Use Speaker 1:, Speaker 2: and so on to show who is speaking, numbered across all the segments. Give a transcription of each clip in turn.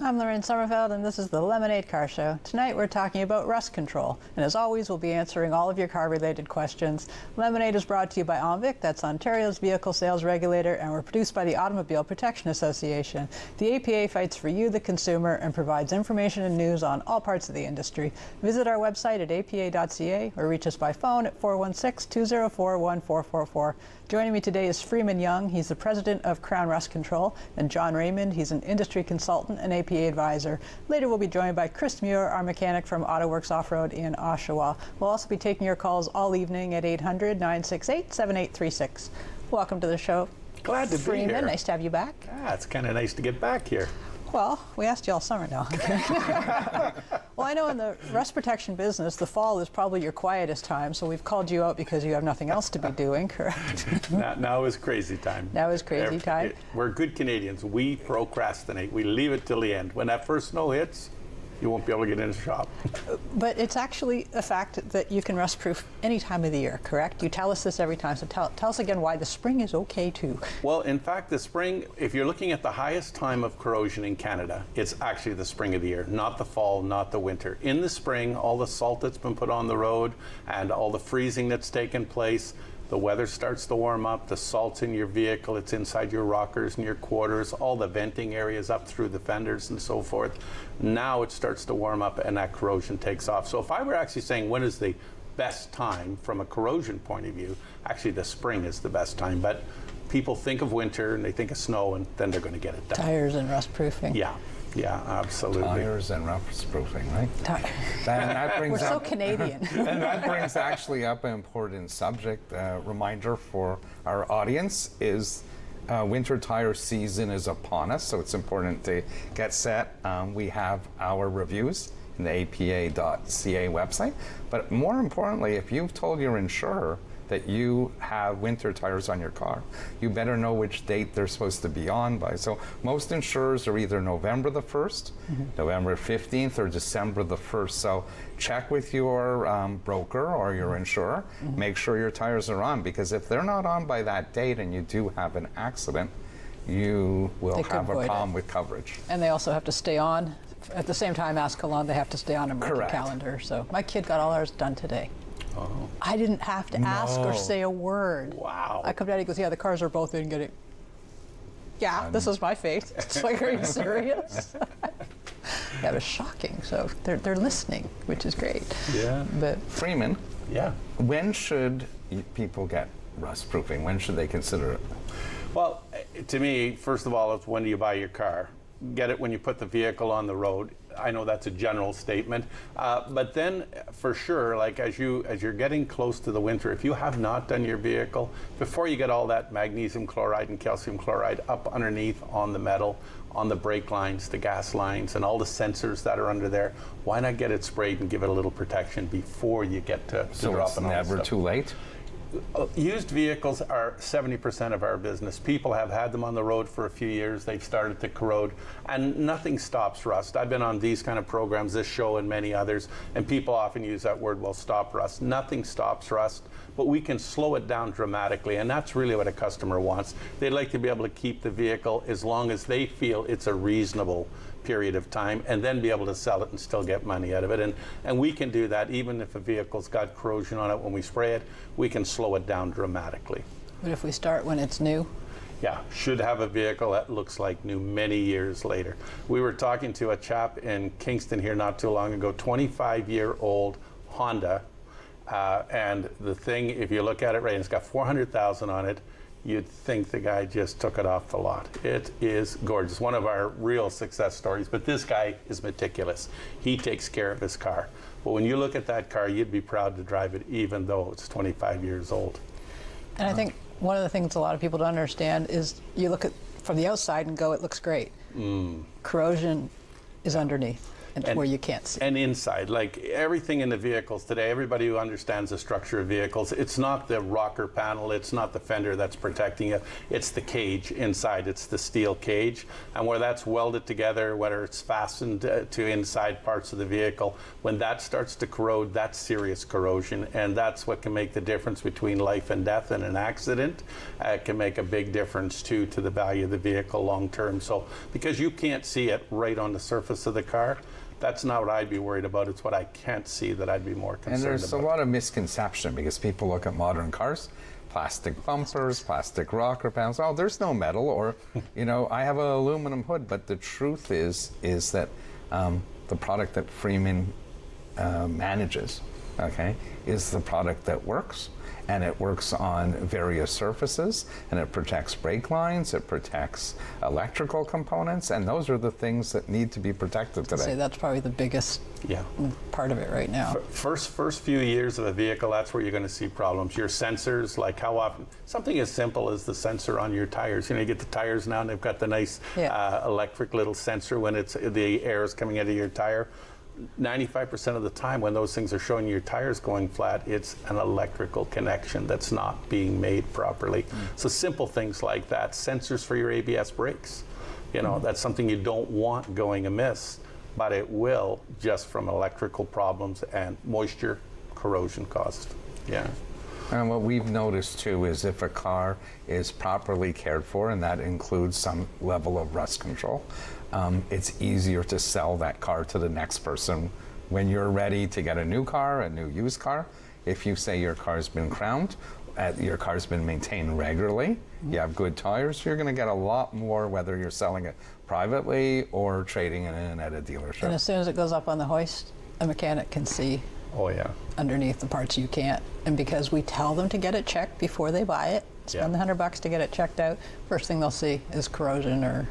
Speaker 1: I'm Lorraine Sommerfeld, and this is the Lemonade Car Show. Tonight we're talking about rust control, and as always we'll be answering all of your car-related questions. Lemonade is brought to you by OMVIC, that's Ontario's vehicle sales regulator, and we're produced by the Automobile Protection Association. The APA fights for you, the consumer, and provides information and news on all parts of the industry. Visit our website at apa.ca or reach us by phone at 416-204-1444. Joining me today is Freeman Young. He's the president of Krown Rust Control, and John Raymond. He's an industry consultant and APA advisor. Later we'll be joined by Chris Muir, our mechanic from AutoWorks Off-Road in Oshawa. We'll also be taking your calls all evening at 800-968-7836. Welcome to the show.
Speaker 2: Glad to
Speaker 1: Freeman,
Speaker 2: be here.
Speaker 1: Nice to have you back.
Speaker 2: Ah, it's kind of nice to get back here.
Speaker 1: Well, we asked you all summer now. Well, I know in the rust protection business, the fall is probably your quietest time, so we've called you out because you have nothing else to be doing, correct?
Speaker 2: Now is crazy time.
Speaker 1: Now is crazy time.
Speaker 2: We're good Canadians. We procrastinate. We leave it till the end. When that first snow hits, you won't be able to get in the shop.
Speaker 1: But it's actually a fact that you can rust-proof any time of the year, correct? You tell us this every time, so tell us again why the spring is okay too.
Speaker 2: Well, in fact, the spring, if you're looking at the highest time of corrosion in Canada, it's actually the spring of the year, not the fall, not the winter. In the spring, all the salt that's been put on the road and all the freezing that's taken place, the weather starts to warm up, the salt's in your vehicle, it's inside your rockers and your quarters, all the venting areas up through the fenders and so forth. Now it starts to warm up and that corrosion takes off. So if I were actually saying when is the best time from a corrosion point of view, actually the spring is the best time. But people think of winter and they think of snow and then they're going to get it done.
Speaker 1: Tires and rust proofing.
Speaker 2: Yeah, absolutely.
Speaker 3: Tires and rust proofing, right? That brings
Speaker 1: We're so
Speaker 3: up,
Speaker 1: Canadian.
Speaker 3: And that brings actually up an important subject. Reminder for our audience is winter tire season is upon us, so it's important to get set. We have our reviews in the apa.ca website, but more importantly, if you've told your insurer that you have winter tires on your car, you better know which date they're supposed to be on by. So most insurers are either November the 1st, November 15th, or December the 1st. So check with your broker or your insurer, make sure your tires are on, because if they're not on by that date and you do have an accident, you will have a problem with coverage.
Speaker 1: And they also have to stay on. At the same time, ask how long they have to stay on a market
Speaker 3: Correct.
Speaker 1: calendar. So my kid got all ours done today.
Speaker 2: Oh.
Speaker 1: I didn't have to ask or say a word.
Speaker 2: Wow.
Speaker 1: I come down, he goes, yeah, the cars are both in getting. Yeah, this is my fate. It's like, are you serious? That was shocking. So they're listening, which is great.
Speaker 2: Yeah.
Speaker 1: But
Speaker 3: Freeman,
Speaker 2: Yeah.
Speaker 3: when should people get rust proofing? When should they consider it?
Speaker 2: Well, to me, first of all, it's when do you buy your car? Get it when you put the vehicle on the road. I know that's a general statement, but then for sure, like as you're getting close to the winter, if you have not done your vehicle, before you get all that magnesium chloride and calcium chloride up underneath on the metal, on the brake lines, the gas lines, and all the sensors that are under there, why not get it sprayed and give it a little protection before you get to
Speaker 3: So
Speaker 2: dropping
Speaker 3: it's
Speaker 2: all the
Speaker 3: never
Speaker 2: stuff?
Speaker 3: too late?
Speaker 2: Used vehicles are 70% of our business. People have had them on the road for a few years. They've started to corrode, and nothing stops rust. I've been on these kind of programs, this show and many others, and people often use that word, well, stop rust. Nothing stops rust, but we can slow it down dramatically, and that's really what a customer wants. They'd like to be able to keep the vehicle as long as they feel it's a reasonable period of time, and then be able to sell it and still get money out of it. And we can do that even if a vehicle's got corrosion on it. When we spray it, we can slow it down dramatically.
Speaker 1: what if we start when it's new?
Speaker 2: Yeah, should have a vehicle that looks like new many years later. We were talking to a chap in Kingston here not too long ago, 25-year-old Honda, and the thing, if you look at it right, it's got 400,000 on it. You'd think the guy just took it off the lot. It is gorgeous. One of our real success stories, but this guy is meticulous. He takes care of his car. But when you look at that car, you'd be proud to drive it even though it's 25 years old.
Speaker 1: And I think one of the things a lot of people don't understand is you look at from the outside and go, it looks great. Corrosion is underneath. and where you can't see.
Speaker 2: And inside, like everything in the vehicles today, everybody who understands the structure of vehicles, it's not the rocker panel, it's not the fender that's protecting you, it's the cage inside, it's the steel cage. And where that's welded together, whether it's fastened to inside parts of the vehicle, when that starts to corrode, that's serious corrosion. And that's what can make the difference between life and death in an accident. It can make a big difference too to the value of the vehicle long term. So because you can't see it right on the surface of the car, that's not what I'd be worried about. It's what I can't see that I'd be more concerned about.
Speaker 3: And there's a lot of misconception because people look at modern cars, plastic bumpers, plastic rocker panels. Oh, there's no metal, or, you know, I have an aluminum hood. But the truth is that the product that Freeman manages, okay, is the product that works. And it works on various surfaces, and it protects brake lines, it protects electrical components, and those are the things that need to be protected today.
Speaker 1: So that's probably the biggest part of it right now.
Speaker 2: First few years of a vehicle, that's where you're going to see problems. Your sensors, like how often, something as simple as the sensor on your tires. You know, you get the tires now, and they've got the nice electric little sensor when the air is coming out of your tire. 95% of the time when those things are showing your tires going flat, it's an electrical connection that's not being made properly. So simple things like that, sensors for your ABS brakes, you know, that's something you don't want going amiss, but it will just from electrical problems and moisture corrosion caused. Yeah.
Speaker 3: And what we've noticed too is if a car is properly cared for, and that includes some level of rust control, it's easier to sell that car to the next person when you're ready to get a new car, a new used car. If you say your car's been crowned, your car's been maintained regularly, you have good tires, you're going to get a lot more whether you're selling it privately or trading it in at a dealership.
Speaker 1: And as soon as it goes up on the hoist, a mechanic can see underneath the parts you can't. And because we tell them to get it checked before they buy it, spend the $100 to get it checked out, first thing they'll see is corrosion or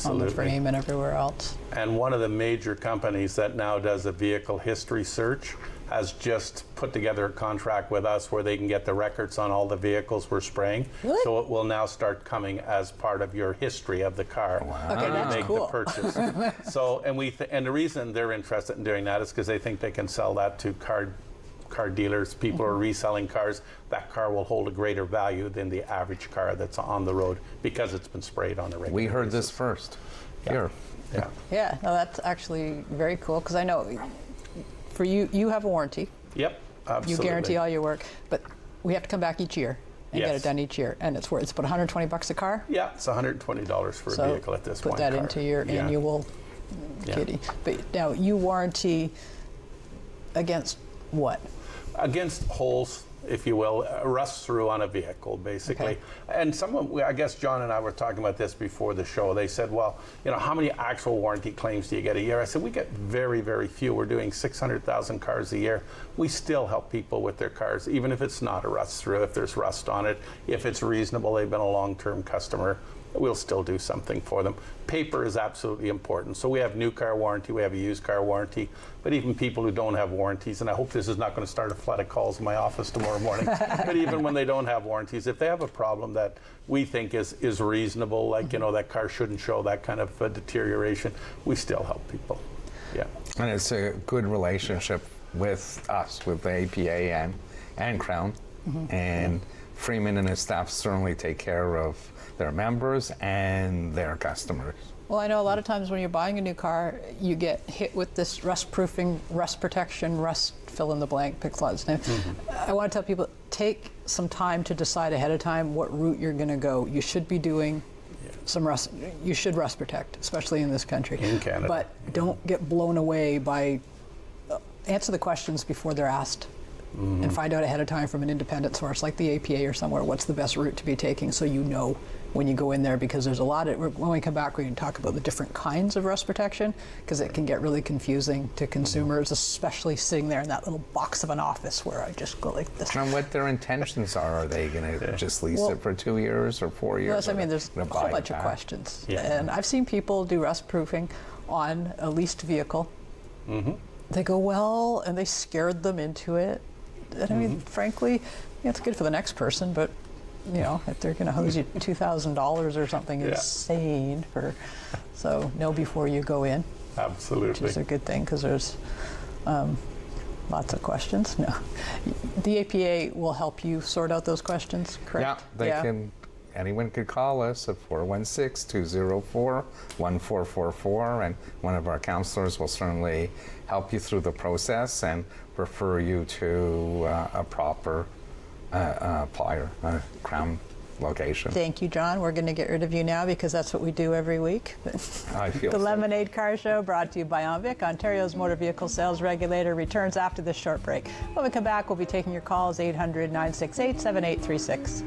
Speaker 1: on the frame and everywhere else.
Speaker 2: And one of the major companies that now does a vehicle history search has just put together a contract with us where they can get the records on all the vehicles we're spraying.
Speaker 1: Really?
Speaker 2: So it will now start coming as part of your history of the car.
Speaker 3: Wow.
Speaker 1: Okay,
Speaker 2: when you
Speaker 1: that's
Speaker 2: make
Speaker 1: cool.
Speaker 2: the purchase. So, and the reason they're interested in doing that is because they think they can sell that to car dealers. People are reselling cars. That car will hold a greater value than the average car that's on the road because it's been sprayed on a regular
Speaker 3: We heard
Speaker 2: basis.
Speaker 3: this first here.
Speaker 2: Yeah.
Speaker 1: Yeah, no, that's actually very cool because I know for you, you have a warranty.
Speaker 2: Yep. Absolutely.
Speaker 1: You guarantee all your work, but we have to come back each year and get
Speaker 2: Yes.
Speaker 1: it done each year, and it's about $120 a car.
Speaker 2: Yeah, it's $120 for
Speaker 1: So
Speaker 2: a vehicle at this
Speaker 1: put
Speaker 2: point.
Speaker 1: that into your annual kitty. But now you warranty against what?
Speaker 2: Against holes, if you will, rust through on a vehicle, basically.
Speaker 1: Okay.
Speaker 2: And I guess John and I were talking about this before the show. They said, well, you know, how many actual warranty claims do you get a year? I said, we get very, very few. We're doing 600,000 cars a year. We still help people with their cars, even if it's not a rust through, if there's rust on it, if it's reasonable, they've been a long-term customer, we'll still do something for them. Paper is absolutely important. So we have new car warranty, we have a used car warranty, but even people who don't have warranties, and I hope this is not going to start a flood of calls in my office tomorrow morning, but even when they don't have warranties, if they have a problem that we think is reasonable, like, you know, that car shouldn't show that kind of deterioration, we still help people. Yeah.
Speaker 3: And it's a good relationship with us, with the APA and Krown. And Freeman and his staff certainly take care of their members and their customers.
Speaker 1: Well, I know a lot of times when you're buying a new car, you get hit with this rust proofing, rust protection, rust fill in the blank, pick lots. I want to tell people, take some time to decide ahead of time what route you're going to go. You should be doing some rust. You should rust protect, especially in this country.
Speaker 2: In Canada.
Speaker 1: But don't get blown away by, answer the questions before they're asked. And find out ahead of time from an independent source like the APA or somewhere what's the best route to be taking, so you know when you go in there, because there's a lot of, when we come back we can talk about the different kinds of rust protection, because it can get really confusing to consumers, especially sitting there in that little box of an office where I just go like this.
Speaker 3: And what their intentions are they going to just lease it for 2 years or 4 years?
Speaker 1: Yes, I mean, there's a whole bunch of questions.
Speaker 2: Yeah.
Speaker 1: And I've seen people do rust proofing on a leased vehicle. They go, well, and they scared them into it. And I mean, frankly, it's good for the next person, but you know, if they're going to hose you $2,000 or something insane so know before you go in.
Speaker 2: Absolutely.
Speaker 1: Which is a good thing because there's lots of questions. No, the APA will help you sort out those questions, correct?
Speaker 3: Yeah, anyone could call us at 416-204-1444, and one of our counselors will certainly help you through the process and refer you to a proper applier, Krown location.
Speaker 1: Thank you, John. We're going to get rid of you now because that's what we do every week.
Speaker 3: I feel
Speaker 1: The
Speaker 3: so.
Speaker 1: Lemonade Car Show, brought to you by OMVIC, Ontario's motor vehicle sales regulator, returns after this short break. When we come back, we'll be taking your calls, 800-968-7836.